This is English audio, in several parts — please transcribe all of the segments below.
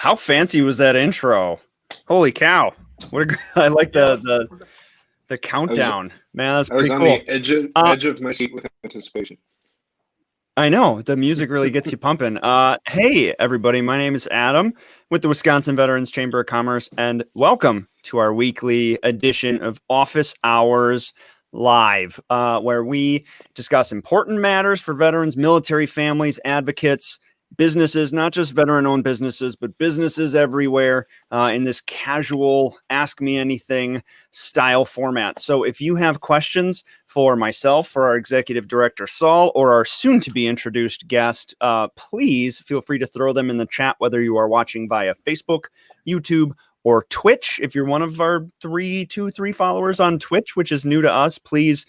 How fancy was that intro? Holy cow! I like the countdown, man. That's I was pretty on cool. the edge of my seat with anticipation. I know the music really gets you pumping. Hey, everybody, my name is Adam with the Wisconsin Veterans Chamber of Commerce, and welcome to our weekly edition of Office Hours Live, where we discuss important matters for veterans, military families, advocates, businesses, not just veteran-owned businesses, but businesses everywhere in this casual Ask Me Anything style format. So if you have questions for myself, for our executive director, Saul, or our soon-to-be introduced guest, please feel free to throw them in the chat, whether you are watching via Facebook, YouTube, or Twitch. If you're one of our three followers on Twitch, which is new to us, please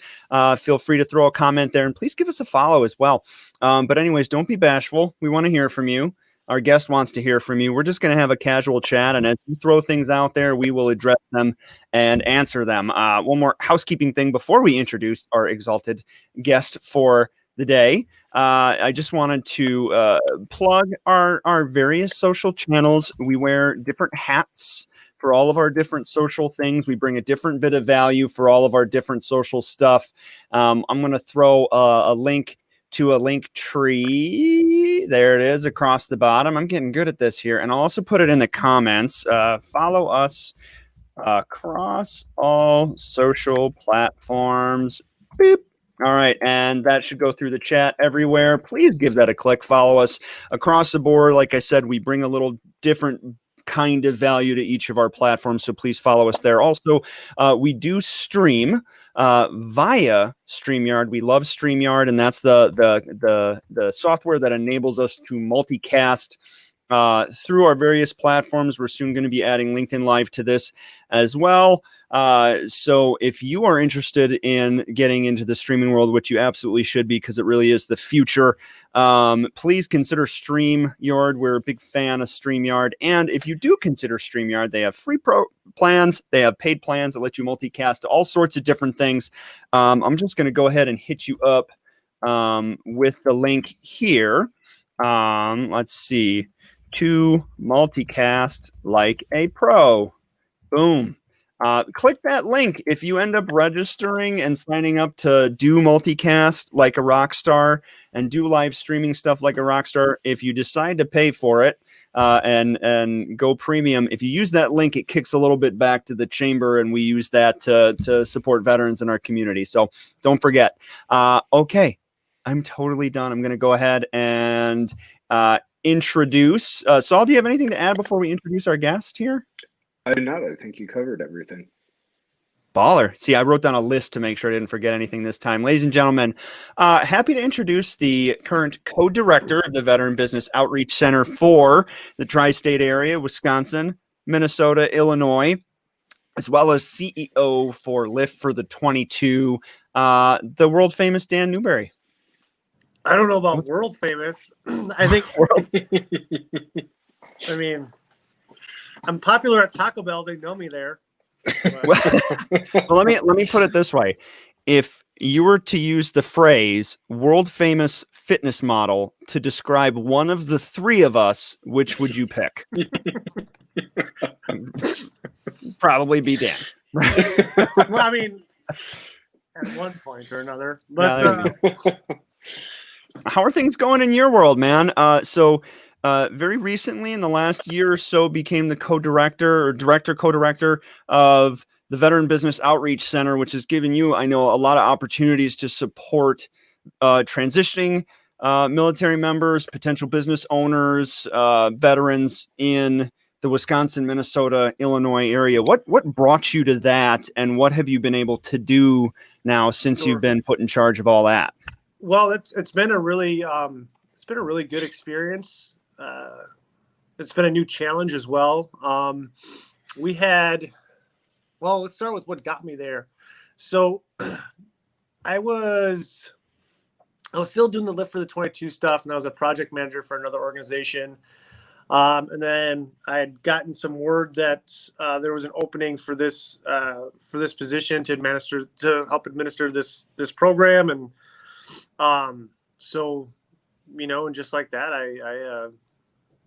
feel free to throw a comment there, and please give us a follow as well. But anyways, don't be bashful. We want to hear from you. Our guest wants to hear from you. We're just going to have a casual chat, and as you throw things out there, we will address them and answer them. One more housekeeping thing before we introduce our exalted guest for the day. I just wanted to plug our various social channels. We wear different hats for all of our different social things. We bring a different bit of value for all of our different social stuff. I'm going to throw a link to a link tree. There it is across the bottom. I'm getting good at this here. And I'll also put it in the comments. Follow us across all social platforms. Beep. All right, and that should go through the chat everywhere. Please give that a click. Follow us across the board. Like I said, we bring a little different kind of value to each of our platforms, so please follow us there. Also, we do stream via StreamYard. We love StreamYard, and that's the software that enables us to multicast through our various platforms. We're soon going to be adding LinkedIn Live to this as well. So if you are interested in getting into the streaming world, which you absolutely should be, because it really is the future, please consider StreamYard. We're a big fan of StreamYard. And if you do consider StreamYard, they have free plans. They have paid plans that let you multicast all sorts of different things. I'm just going to go ahead and hit you up with the link here. Let's see. To multicast like a pro. Boom. Click that link if you end up registering and signing up to do multicast like a rock star and do live streaming stuff like a rock star. If you decide to pay for it and go premium, if you use that link, it kicks a little bit back to the chamber, and we use that to support veterans in our community. So don't forget. Okay, I'm totally done. I'm going to go ahead and introduce Saul. Do you have anything to add before we introduce our guest here? I do not. I think you covered everything. Baller. See, I wrote down a list to make sure I didn't forget anything this time. Ladies and gentlemen, happy to introduce the current co-director of the Veteran Business Outreach Center for the tri-state area, Wisconsin, Minnesota, Illinois, as well as CEO for Lift for the 22, the world famous Dan Newberry. I don't know about world famous. I think, I mean, I'm popular at Taco Bell. They know me there. Well, let me put it this way. If you were to use the phrase world famous fitness model to describe one of the three of us, which would you pick? Probably be Dan. Well, I mean, at one point or another. But how are things going in your world, man? So very recently, in the last year or so, became the co-director of the Veteran Business Outreach Center, which has given you, I know, a lot of opportunities to support transitioning military members, potential business owners, veterans in the Wisconsin, Minnesota, Illinois area. What brought you to that, and what have you been able to do now since you've been put in charge of all that? Well, it's been a really good experience. It's been a new challenge as well. Let's start with what got me there. So I was still doing the Lift for the 22 stuff, and I was a project manager for another organization. And then I had gotten some word that there was an opening for this position to help administer this program, and so, and just like that, I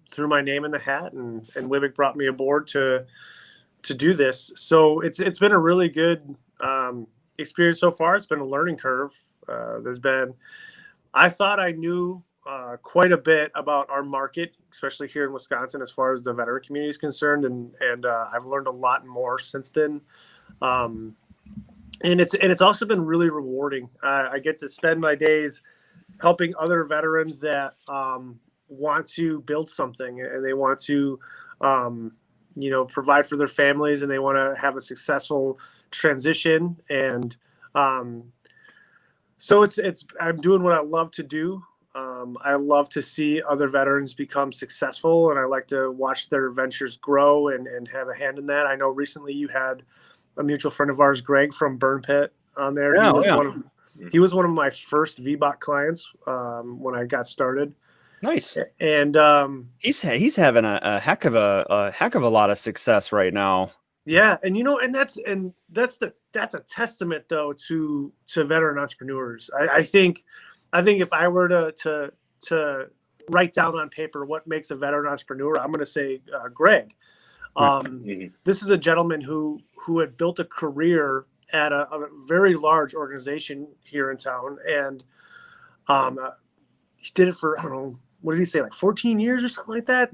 threw my name in the hat, and Wibbick brought me aboard to do this. So it's been a really good experience so far. It's been a learning curve. I thought I knew quite a bit about our market, especially here in Wisconsin, as far as the veteran community is concerned, and I've learned a lot more since then. And it's also been really rewarding. I get to spend my days helping other veterans that want to build something, and they want to provide for their families, and they want to have a successful transition. And so I'm doing what I love to do. I love to see other veterans become successful, and I like to watch their ventures grow and have a hand in that. I know recently you had a mutual friend of ours, Greg from Burn Pit, on there. Yeah, he was one of my first VBOC clients when I got started. Nice. And he's having a heck of a lot of success right now. Yeah, and that's a testament though to veteran entrepreneurs. I think if I were to write down on paper what makes a veteran entrepreneur, I'm going to say Greg. This is a gentleman who had built a career at a very large organization here in town, and he did it for, I don't know, what did he say, like 14 years or something like that?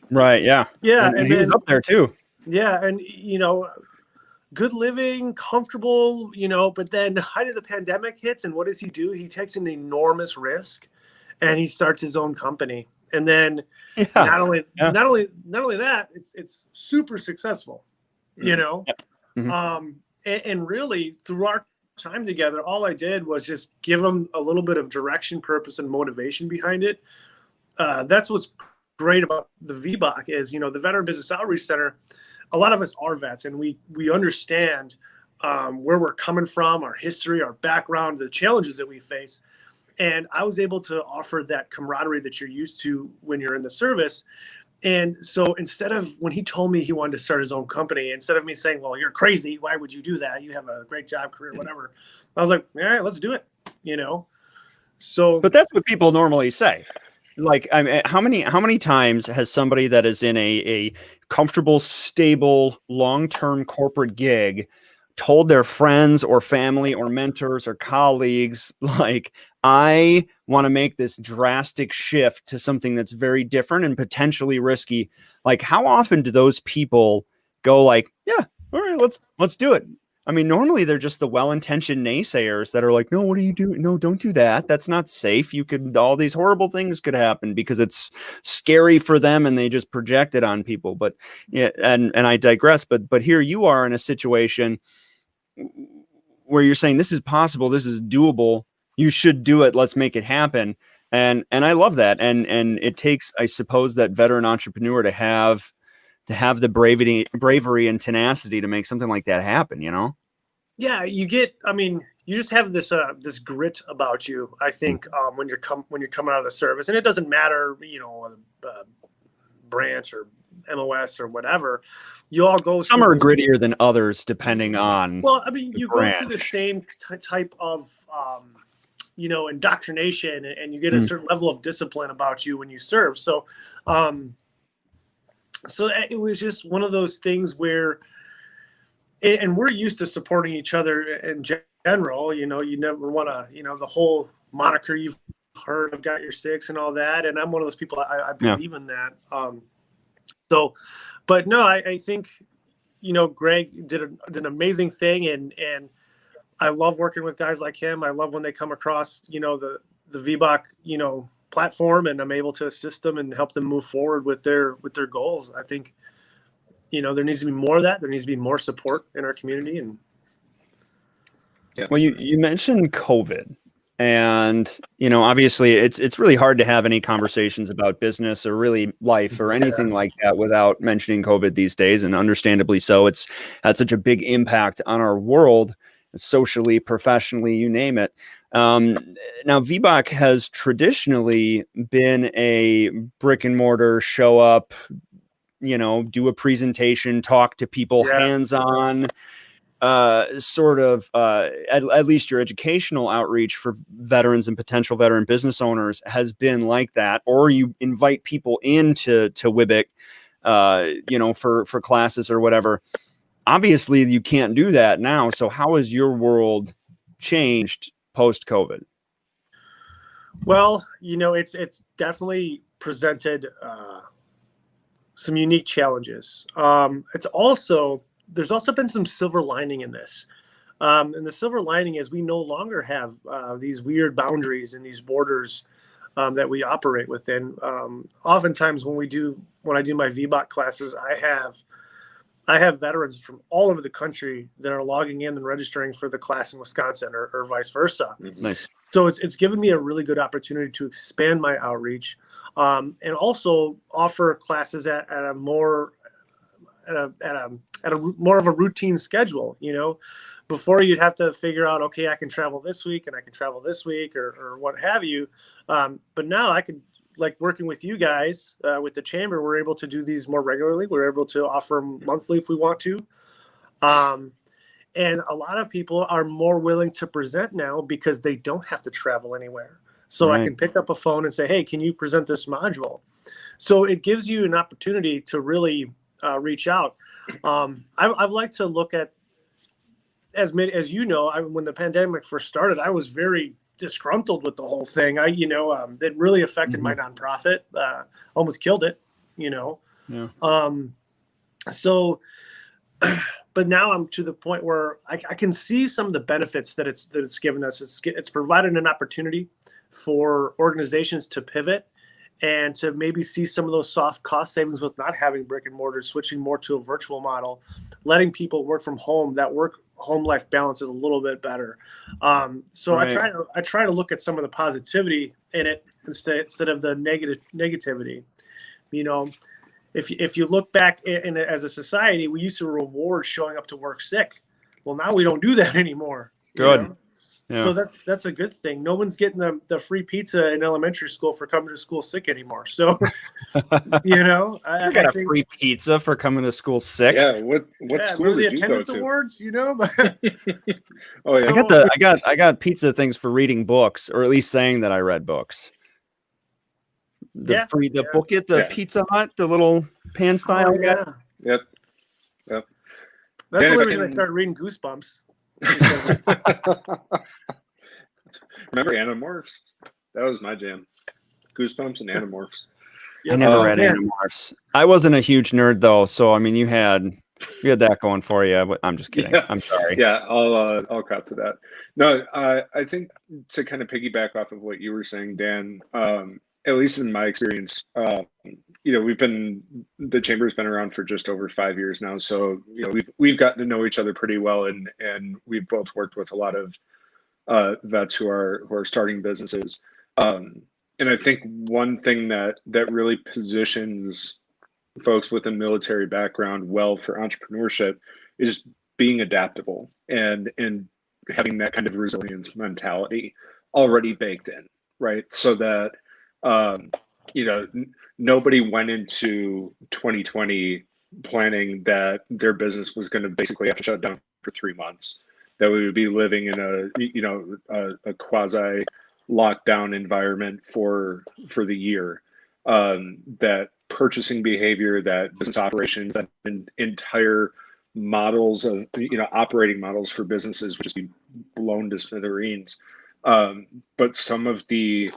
Right. Yeah. Yeah, and he was up there too. Yeah, and good living, comfortable, but then the height of the pandemic hits, and what does he do? He takes an enormous risk, and he starts his own company. And then not only that, it's super successful, Mm-hmm. And really through our time together, all I did was just give him a little bit of direction, purpose, and motivation behind it. That's what's great about the VBOC is, the Veteran Business Outreach Center. A lot of us are vets, and we understand where we're coming from, our history, our background, the challenges that we face. And I was able to offer that camaraderie that you're used to when you're in the service. And so instead of, when he told me he wanted to start his own company, instead of me saying, well, you're crazy, why would you do that? You have a great job, career, whatever. I was like, all right, let's do it, So, but that's what people normally say. Like, I mean, how many times has somebody that is in a comfortable, stable, long-term corporate gig told their friends or family or mentors or colleagues, like, I want to make this drastic shift to something that's very different and potentially risky? Like, how often do those people go like, yeah, all right, let's do it? I mean, normally they're just the well-intentioned naysayers that are like, no, what are you doing? No, don't do that. That's not safe. All these horrible things could happen because it's scary for them, and they just project it on people. But yeah, and I digress. But here you are in a situation where you're saying this is possible, this is doable, you should do it, let's make it happen. And I love that. And it takes, I suppose, that veteran entrepreneur to have the bravery and tenacity to make something like that happen, Yeah, you just have this grit about you, I think, when you're coming out of the service. And it doesn't matter, branch or MOS or whatever. You all go. Some are grittier than others, depending on. Well, you go through the same type of, indoctrination, and you get a certain level of discipline about you when you serve. So, so it was just one of those things where, and we're used to supporting each other in general. You never want to, the whole moniker you've heard of, got your six and all that. And I'm one of those people. I believe in that. So, but no, I think, Greg did an amazing thing, and I love working with guys like him. I love when they come across, the VBOC, platform, and I'm able to assist them and help them move forward with their goals. I think, there needs to be more of that. There needs to be more support in our community. And well, you mentioned COVID. And, obviously it's really hard to have any conversations about business or really life or anything like that without mentioning COVID these days. And understandably so. It's had such a big impact on our world, socially, professionally, you name it. Now, VBOC has traditionally been a brick and mortar, show up, do a presentation, talk to people, hands-on. sort of at least your educational outreach for veterans and potential veteran business owners has been like that, or you invite people into WIBIC, for classes or whatever. Obviously, you can't do that now. So how has your world changed post-COVID? Well, it's definitely presented some unique challenges. There's also been some silver lining in this. And the silver lining is we no longer have these weird boundaries and these borders that we operate within. Oftentimes when I do my VBOT classes, I have veterans from all over the country that are logging in and registering for the class in Wisconsin or vice versa. Nice. So it's given me a really good opportunity to expand my outreach and also offer classes at a more of a routine schedule. Before you'd have to figure out, okay, I can travel this week and I can travel this week or what have you. But now I can, like working with you guys with the chamber, we're able to do these more regularly. We're able to offer them monthly if we want to. And a lot of people are more willing to present now because they don't have to travel anywhere. So right. I can pick up a phone and say, hey, can you present this module? So it gives you an opportunity to really reach out. I've liked to look at, as you know, when the pandemic first started, I was very disgruntled with the whole thing. It really affected my nonprofit, almost killed it, Yeah. But now I'm to the point where I can see some of the benefits that it's given us. It's provided an opportunity for organizations to pivot and to maybe see some of those soft cost savings with not having brick and mortar, switching more to a virtual model, letting people work from home. That home life balance is a little bit better. So right. I try to look at some of the positivity in it instead of the negativity. If you look back as a society, we used to reward showing up to work sick. Well, now we don't do that anymore. Good. Yeah. So that's a good thing. No one's getting the free pizza in elementary school for coming to school sick anymore. So, I got a free pizza for coming to school sick. Yeah. What school did you attendance go to? Awards, Oh yeah. I got pizza things for reading books, or at least saying that I read books. The Pizza Hut, the little pan style. Oh, yeah. Yep. That's the only reason I started reading Goosebumps. Remember Animorphs? That was my jam. Goosebumps and Animorphs. I never read Animorphs. I wasn't a huge nerd though, so I mean, you had that going for you. But I'm just kidding. Yeah. I'm sorry. Yeah, I'll cop to that. No, I think to kind of piggyback off of what you were saying, Dan. At least in my experience, the chamber's been around for just over 5 years now. So, we've gotten to know each other pretty well, and we've both worked with a lot of vets who are starting businesses. And I think one thing that really positions folks with a military background well for entrepreneurship is being adaptable and having that kind of resilience mentality already baked in, right? So that nobody went into 2020 planning that their business was going to basically have to shut down for 3 months, that we would be living in a quasi lockdown environment for the year, that purchasing behavior, that business operations, that entire models of, operating models for businesses would just be blown to smithereens. But some of the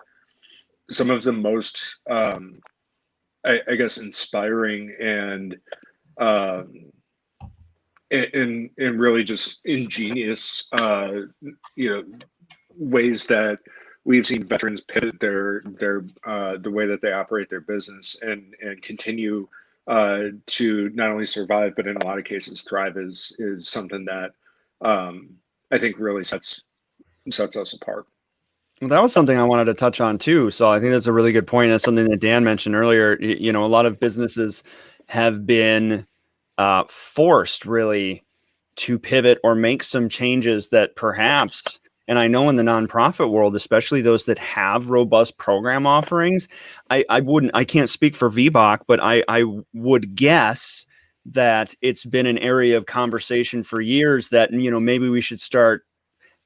most, I guess, inspiring and really just ingenious, ways that we've seen veterans pivot the way that they operate their business and continue to not only survive, but in a lot of cases thrive is something that I think really sets us apart. Well, that was something I wanted to touch on too. So I think that's a really good point. That's something that Dan mentioned earlier. A lot of businesses have been forced really to pivot or make some changes that perhaps, and I know in the nonprofit world, especially those that have robust program offerings, I can't speak for VBOC, but I would guess that it's been an area of conversation for years that, maybe we should start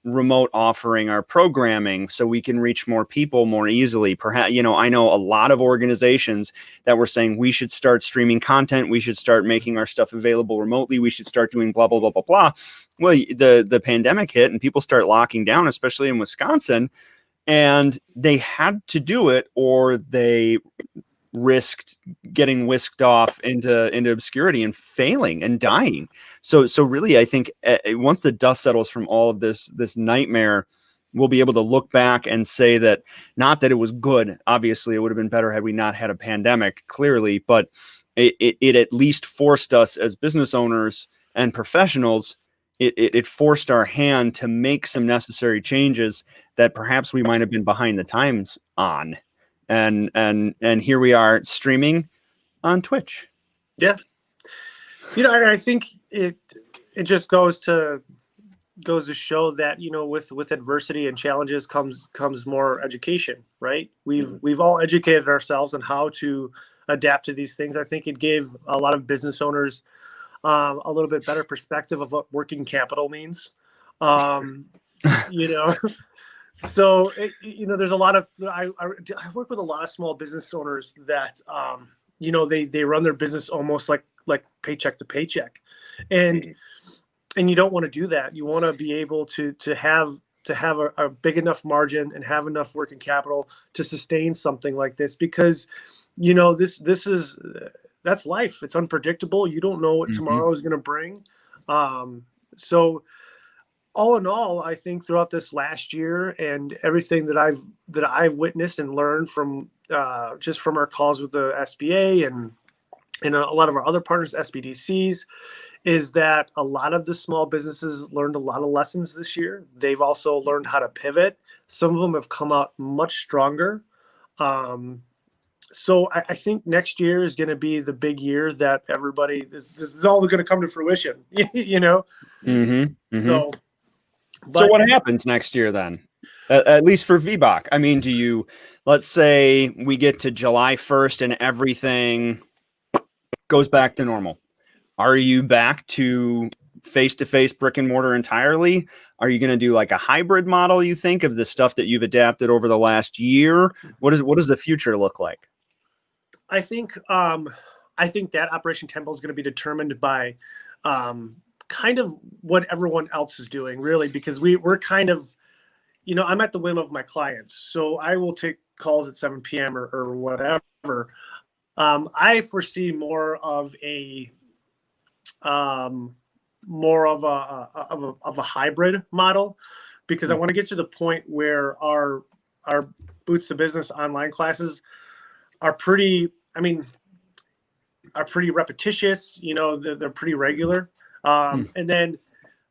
remote offering our programming so we can reach more people more easily. Perhaps, I know a lot of organizations that were saying we should start streaming content. We should start making our stuff available remotely. We should start doing blah, blah, blah, blah, blah. Well, the pandemic hit and people start locking down, especially in Wisconsin, and they had to do it or they risked getting whisked off into obscurity and failing and dying. So really, I think once the dust settles from all of this nightmare, we'll be able to look back and say that not that it was good. Obviously, it would have been better had we not had a pandemic, clearly, but it at least forced us as business owners and professionals. It forced our hand to make some necessary changes that perhaps we might have been behind the times on. And here we are streaming on Twitch. Yeah. I think it just goes to show that, with adversity and challenges comes more education, right? We've all educated ourselves on how to adapt to these things. I think it gave a lot of business owners a little bit better perspective of what working capital means. So, there's a lot of, I work with a lot of small business owners that, they run their business almost like paycheck to paycheck. And you don't want to do that. You want to be able to have a big enough margin and have enough working capital to sustain something like this, because, that's life. It's unpredictable. You don't know what tomorrow is going to bring. So all in all, I think throughout this last year and everything that I've witnessed and learned from just from our calls with the SBA and a lot of our other partners, SBDCs, is that a lot of the small businesses learned a lot of lessons this year. They've also learned how to pivot. Some of them have come out much stronger. So I think next year is going to be the big year that everybody, this is all going to come to fruition, So, so what happens next year then? At least for VBOC? I mean, let's say we get to July 1st and everything goes back to normal. Are you back to face-to-face brick and mortar entirely? Are you going to do like a hybrid model, you think, of the stuff that you've adapted over the last year? What does the future look like? I think that Operation Temple is going to be determined by kind of what everyone else is doing, really, because we're kind of, I'm at the whim of my clients. So I will take calls at 7 p.m. or whatever. I foresee more of a hybrid model, because I want to get to the point where our Boots to Business online classes are pretty repetitious. They're pretty regular. And then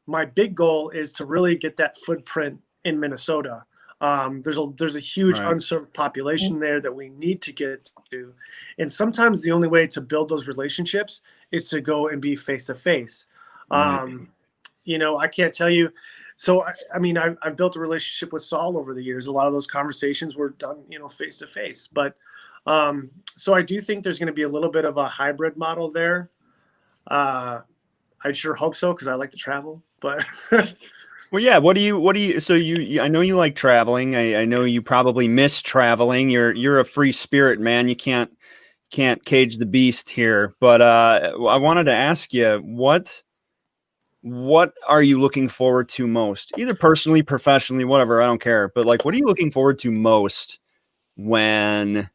my big goal is to really get that footprint in Minnesota. There's a huge unserved population there that we need to get to. And sometimes the only way to build those relationships is to go and be face to face. I can't tell you. So, I've built a relationship with Saul over the years. A lot of those conversations were done, face to face. But so I do think there's going to be a little bit of a hybrid model there. I sure hope so, because I like to travel. But well, yeah. What do you? So I know you like traveling. I know you probably miss traveling. You're a free spirit, man. You can't cage the beast here. But I wanted to ask you, what are you looking forward to most? Either personally, professionally, whatever. I don't care. But what are you looking forward to most when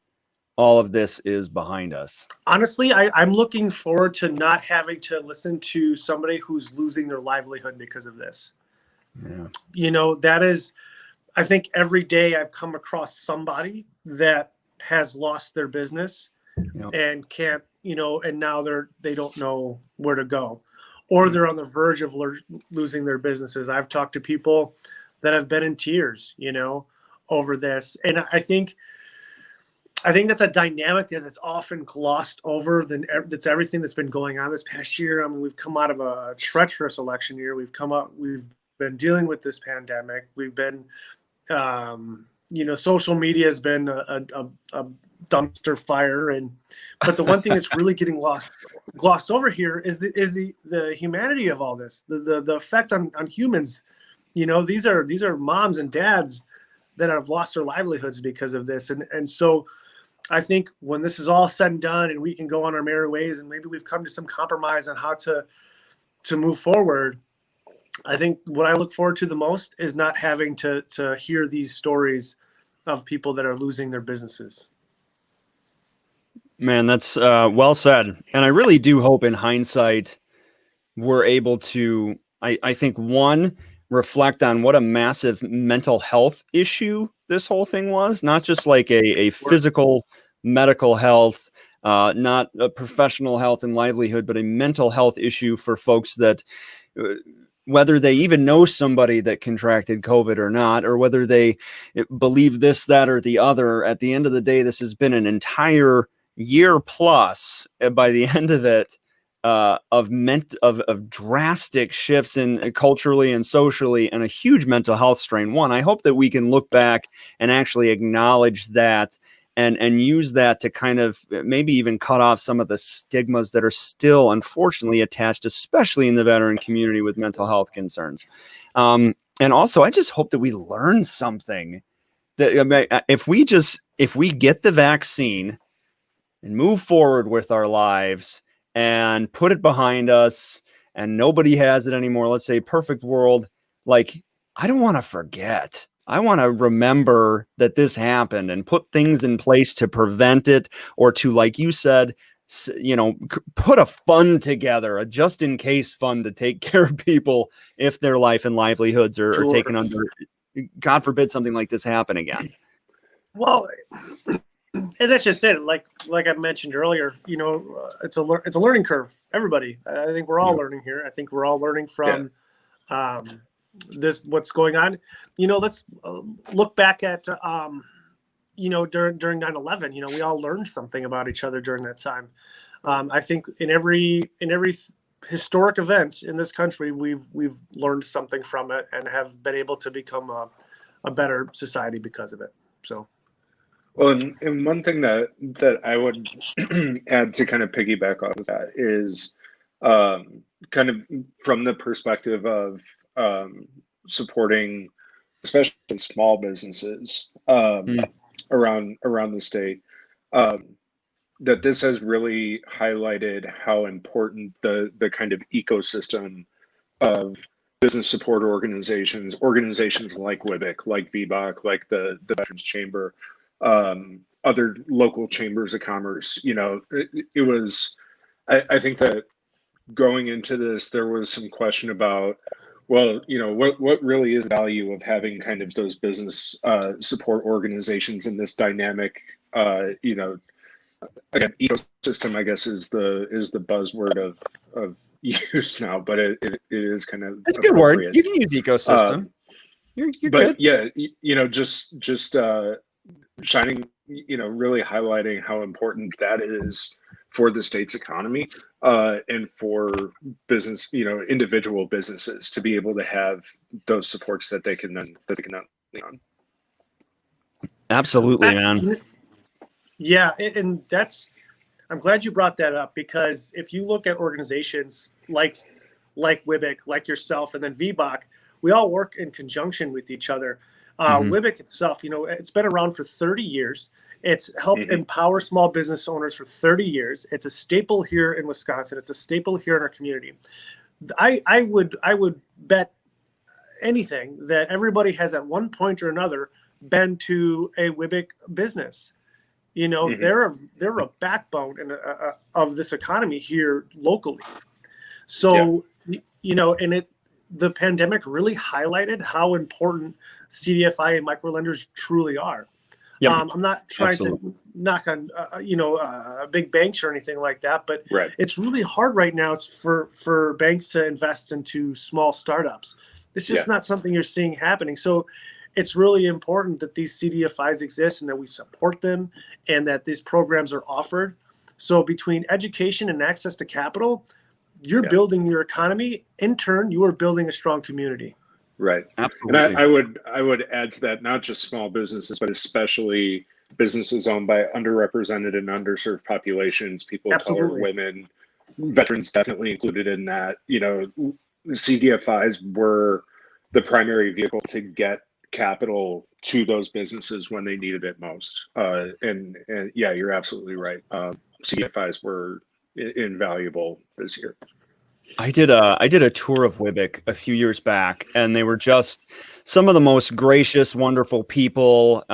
all of this is behind us? Honestly, I'm looking forward to not having to listen to somebody who's losing their livelihood because of this. Yeah. That is, I think every day I've come across somebody that has lost their business and can't, and now they don't know where to go, or they're on the verge of losing their businesses. I've talked to people that have been in tears, over this. And I think that's a dynamic that's often glossed over. That's everything that's been going on this past year. We've come out of a treacherous election year. We've been dealing with this pandemic. We've been, social media has been a dumpster fire. But the one thing that's really getting glossed over here is the humanity of all this, the effect on humans. These are moms and dads that have lost their livelihoods because of this. And so I think when this is all said and done and we can go on our merry ways and maybe we've come to some compromise on how to move forward, I think what I look forward to the most is not having to hear these stories of people that are losing their businesses. Man, that's well said. And I really do hope in hindsight, we're able to, I think, one, reflect on what a massive mental health issue this whole thing was, not just like a physical medical health, not a professional health and livelihood, but a mental health issue for folks that whether they even know somebody that contracted COVID or not, or whether they believe this, that, or the other. At the end of the day, this has been an entire year plus by the end of it of drastic shifts in culturally and socially, and a huge mental health strain. One, I hope that we can look back and actually acknowledge that and use that to kind of maybe even cut off some of the stigmas that are still unfortunately attached, especially in the veteran community with mental health concerns. And also, I just hope that we learn something, that if we get the vaccine and move forward with our lives and put it behind us and nobody has it anymore, let's say perfect world, like, I don't want to forget. I want to remember that this happened and put things in place to prevent it, or to, like you said, put a fund together, a just in case fund to take care of people if their life and livelihoods are taken under, God forbid something like this happen again. Well, and that's just it. Like I mentioned earlier, it's a learning curve. Everybody, I think we're all learning here. I think we're all learning from this, what's going on. Let's look back at during 9/11. We all learned something about each other during that time. I think in every historic event in this country, we've learned something from it and have been able to become a better society because of it. So. Well, and one thing that I would add to kind of piggyback off of that is kind of from the perspective of supporting, especially small businesses around the state, that this has really highlighted how important the kind of ecosystem of business support organizations like WWCC, like VBOC, like the Veterans Chamber, other local chambers of commerce. It was, I think that going into this, there was some question about, well, what really is the value of having kind of those business support organizations in this dynamic, again, ecosystem, I guess, is the buzzword of use now, but it is kind of, it's a good word. You can use ecosystem. You're but good. Yeah, just shining, really highlighting how important that is for the state's economy, and for business, individual businesses to be able to have those supports that they can then lean on. Absolutely, man. Yeah, and I'm glad you brought that up, because if you look at organizations like WWCC, like yourself, and then VBOC, we all work in conjunction with each other. WWCC itself, it's been around for 30 years. It's helped empower small business owners for 30 years. It's a staple here in Wisconsin. It's a staple here in our community. I would bet anything that everybody has at one point or another been to a WWCC business. They're a backbone of this economy here locally. So, the pandemic really highlighted how important CDFI and microlenders truly are. Yep. I'm not trying to knock on, big banks or anything like that, but it's really hard right now for banks to invest into small startups. It's just not something you're seeing happening. So it's really important that these CDFIs exist and that we support them and that these programs are offered. So between education and access to capital, you're building your economy. In turn, you are building a strong community. Right. Absolutely. And I would add to that, not just small businesses, but especially businesses owned by underrepresented and underserved populations, people of color, Absolutely. women, veterans definitely included in that. You know, CDFIs were the primary vehicle to get capital to those businesses when they needed it most. And yeah, you're absolutely right. CDFIs were invaluable this year. I did a tour of WBIC a few years back, and they were just some of the most gracious, wonderful people.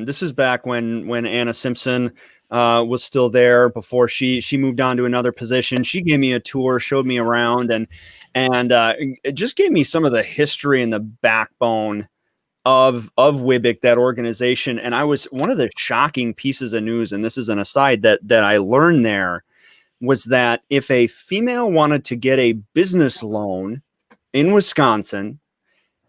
This was back when Anna Simpson was still there before she moved on to another position. She gave me a tour, showed me around, and it just gave me some of the history and the backbone of WBIC, that organization. And I was one of the shocking pieces of news, and this is an aside that I learned there, was that if a female wanted to get a business loan in Wisconsin,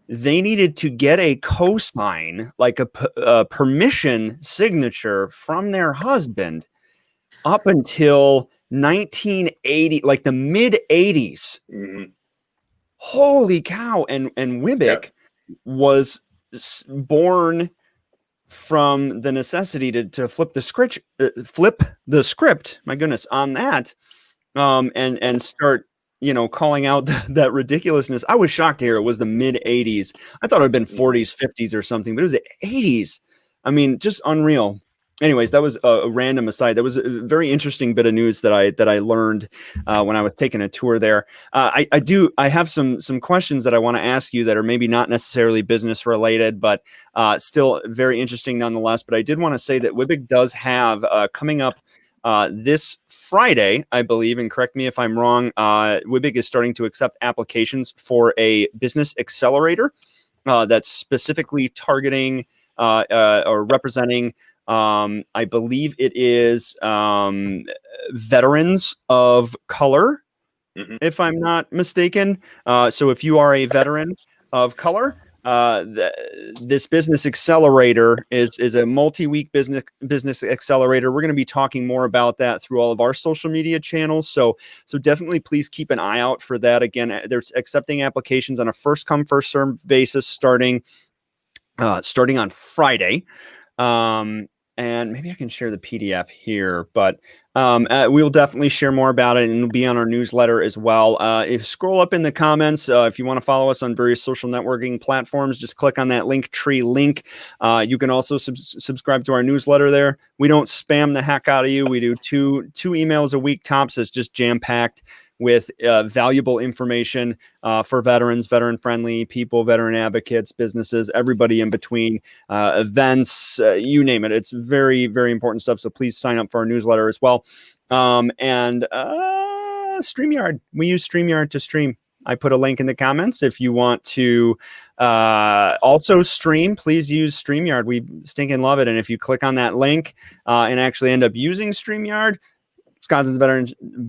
they needed to get a cosign, like a permission signature from their husband up until 1980, like the mid 80s. Mm-hmm. Holy cow. And WBIC was born from the necessity to flip the script, my goodness, on that, and start, calling out that ridiculousness. I was shocked to hear it was the mid 80s. I thought it had been 40s, 50s or something, but it was the 80s. I mean, just unreal. Anyways, that was a random aside. That was a very interesting bit of news that I learned when I was taking a tour there. I have some questions that I want to ask you that are maybe not necessarily business related, but still very interesting nonetheless. But I did want to say that WBIC does have coming up this Friday, I believe, and correct me if I'm wrong, WBIC is starting to accept applications for a business accelerator that's specifically targeting or representing, I believe it is veterans of color, if I'm not mistaken. So if you are a veteran of color, this business accelerator is a multi-week business accelerator. We're going to be talking more about that through all of our social media channels. So definitely please keep an eye out for that. Again, there's accepting applications on a first come, first served basis starting on Friday. And maybe I can share the PDF here, but we'll definitely share more about it, and it'll be on our newsletter as well. If scroll up in the comments, if you want to follow us on various social networking platforms, just click on that Linktree link. You can also subscribe to our newsletter there. We don't spam the heck out of you. We do two emails a week tops. It's just jam-packed with valuable information for veterans, veteran-friendly people, veteran advocates, businesses, everybody in between, events, you name it. It's very, very important stuff. So please sign up for our newsletter as well. And StreamYard. We use StreamYard to stream. I put a link in the comments. If you want to also stream, please use StreamYard. We stinking love it. And if you click on that link and actually end up using StreamYard,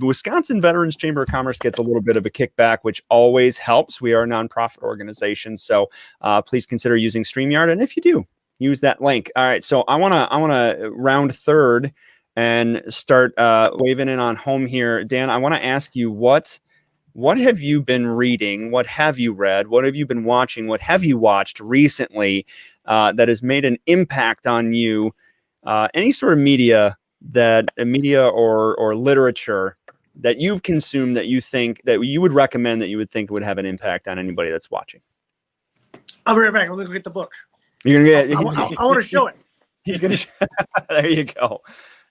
Wisconsin Veterans Chamber of Commerce gets a little bit of a kickback, which always helps. We are a nonprofit organization, so please consider using StreamYard. And if you do, use that link. All right, so I wanna round third and start waving in on home here. Dan, I want to ask you what have you been reading? What have you read? What have you been watching? What have you watched recently that has made an impact on you? Any sort of media or literature that you've consumed that you think that you would recommend, that you would think would have an impact on anybody that's watching? I'll be right back. Let me go get the book. You're gonna get. I want to show it. He's gonna. There you go.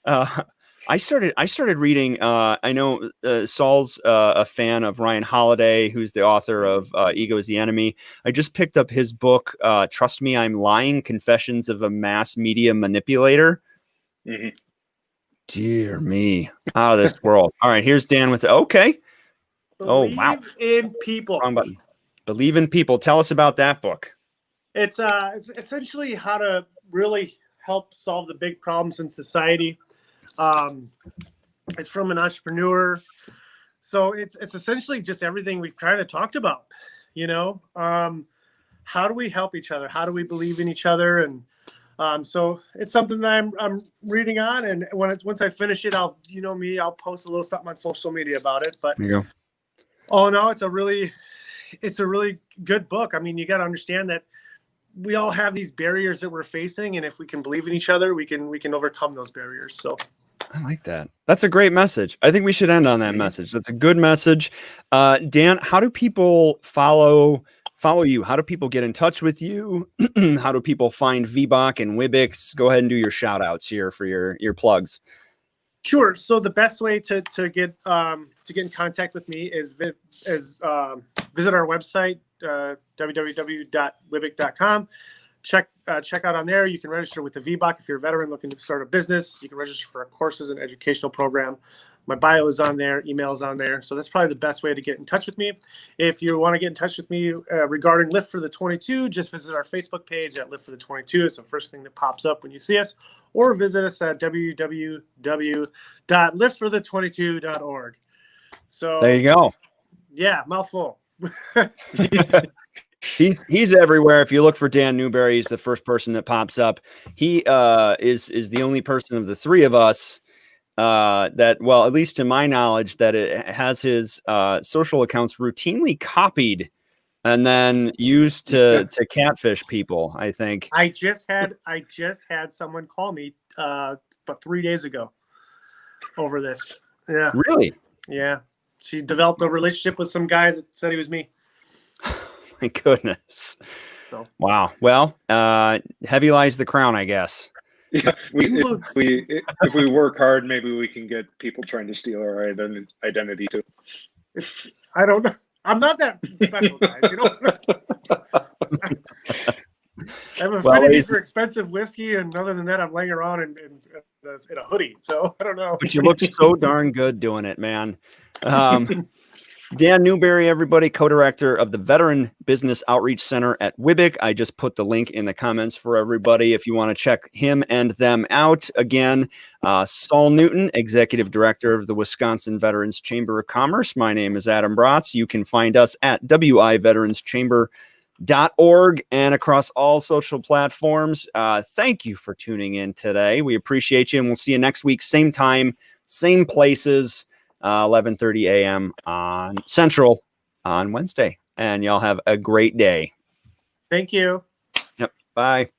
I started reading. I know Saul's a fan of Ryan Holiday, who's the author of Ego is the Enemy. I just picked up his book, Trust Me, I'm Lying: Confessions of a Mass Media Manipulator. Mm-hmm. Dear me, out of this world. All right, here's Dan with okay. Believe wow. in people. Wrong button. Believe in people. Tell us about that book. It's essentially how to really help solve the big problems in society. It's from an entrepreneur, so it's essentially just everything we've kind of talked about. How do we help each other? How do we believe in each other? And so it's something that I'm reading on, and once I finish it, I'll post a little something on social media about it. But there you go. Oh no, it's a really good book. I mean, you got to understand that we all have these barriers that we're facing, and if we can believe in each other, we can overcome those barriers. So I like that. That's a great message. I think we should end on that message. That's a good message. Dan, how do people follow you? How do people get in touch with you? How do people find VBOC and WBICS? Go ahead and do your shout outs here for your plugs. sure. So the best way to get in contact with me is visit our website, www.wibic.com. Check out on there. You can register with the VBOC if you're a veteran looking to start a business. You can register for courses and educational program. My bio is on there, email is on there. So that's probably the best way to get in touch with me. If you want to get in touch with me regarding Lift for the 22, just visit our Facebook page at Lift for the 22. It's the first thing that pops up when you see us, or visit us at www.liftforthe22.org. So there you go. Yeah, mouthful. He's everywhere. If you look for Dan Newberry, he's the first person that pops up. He is the only person of the three of us that, well, at least to my knowledge, that it has his social accounts routinely copied and then used to catfish people. I think I just had someone call me about 3 days ago over this. Yeah, really. Yeah, she developed a relationship with some guy that said he was me. My goodness. So. Wow. Well, heavy lies the crown, I guess. Yeah, if we work hard, maybe we can get people trying to steal our identity too. I don't know. I'm not that special, guys. You know. I have affinity for expensive whiskey, and other than that, I'm laying around in a hoodie. So I don't know. But you look so darn good doing it, man. Dan Newberry, everybody, co-director of the Veteran Business Outreach Center at WBIC. I just put the link in the comments for everybody if you want to check him and them out. Again, Saul Newton, executive director of the Wisconsin Veterans Chamber of Commerce. My name is Adam Bratz. You can find us at wiveteranschamber.org and across all social platforms. Thank you for tuning in today. We appreciate you, and we'll see you next week, same time, same places. 11:30 a.m. on Central on Wednesday. And y'all have a great day. Thank you. Yep. Bye.